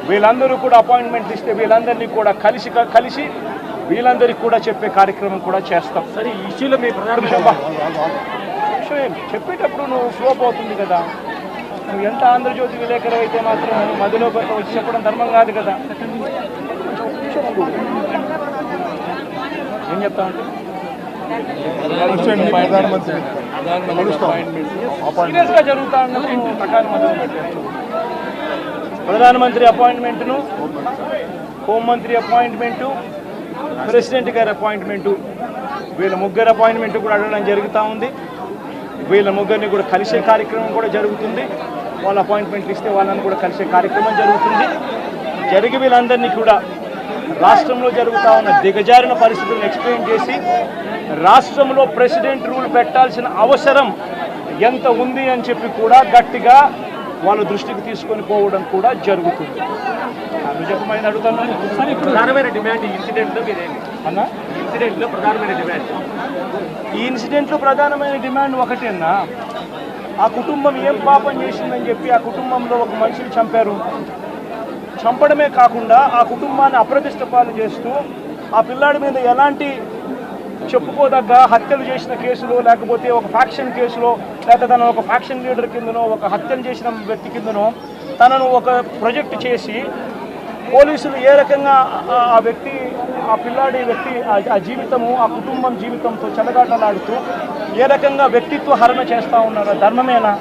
వీళ్ళందరూ కూడా అపాయింట్మెంట్ ఇస్తే వీళ్ళందరినీ కూడా కలిసి వీళ్ళందరికీ కూడా చెప్పే కార్యక్రమం కూడా చేస్తాం. సరే, ఈ ఇష్యూలో మీ ప్రధాన విషయం చెప్పేటప్పుడు నువ్వు ఫ్లో పోతుంది కదా. నువ్వు ఎంత ఆంధ్రజ్యోతి విలేకరు అయితే మాత్రం మధ్యలో వచ్చి చెప్పడం ధర్మం కాదు కదా. ఏం చెప్తామంటే సీరియస్గా జరుగుతా ఉన్నప్పుడు ప్రకారం మొదలు పెట్టారు. ప్రధానమంత్రి అపాయింట్మెంట్ను, హోంమంత్రి అపాయింట్మెంటు, ప్రెసిడెంట్ గారి అపాయింట్మెంటు, వీళ్ళ ముగ్గురు అపాయింట్మెంట్ కూడా అడగడం జరుగుతూ ఉంది. వీళ్ళ ముగ్గురిని కూడా కలిసే కార్యక్రమం కూడా జరుగుతుంది. వాళ్ళ అపాయింట్మెంట్లు ఇస్తే వాళ్ళని కూడా కలిసే కార్యక్రమం జరుగుతుంది. జరిగి వీళ్ళందరినీ కూడా రాష్ట్రంలో జరుగుతూ ఉన్న దిగజారిన పరిస్థితులను ఎక్స్ప్లెయిన్ చేసి రాష్ట్రంలో ప్రెసిడెంట్ రూల్ పెట్టాల్సిన అవసరం ఎంత ఉంది అని చెప్పి కూడా గట్టిగా వాళ్ళ దృష్టికి తీసుకొని పోవడం కూడా జరుగుతుంది. చెప్పమని అడుగుతున్నాను. ప్రధానమైన డిమాండ్ ఈ ఇన్సిడెంట్లో మీరేంటి అన్నా? ఇన్సిడెంట్లో ప్రధానమైన డిమాండ్ ఈ ఇన్సిడెంట్లో ప్రధానమైన డిమాండ్ ఒకటేనా, ఆ కుటుంబం ఏం పాపం చేసిందని చెప్పి ఆ కుటుంబంలో ఒక మనిషిని చంపారు. చంపడమే కాకుండా ఆ కుటుంబాన్ని అప్రతిష్ట పాలు చేస్తూ ఆ పిల్లాడి మీద ఎలాంటి చెప్పుకోదగ్గ హత్యలు చేసిన కేసులో, లేకపోతే ఒక ఫ్యాక్షన్ కేసులో, లేకపోతే తను ఒక ఫ్యాక్షన్ లీడర్ కిందనో, ఒక హత్యలు చేసిన వ్యక్తి కిందనో తనను ఒక ప్రాజెక్ట్ చేసి పోలీసులు ఏ రకంగా ఆ వ్యక్తి, ఆ పిల్లాడి వ్యక్తి ఆ జీవితము, ఆ కుటుంబం జీవితంతో చెలగాటలాడుతూ ఏ రకంగా వ్యక్తిత్వ హరణ చేస్తూ ఉన్నారో ధర్మమేనా?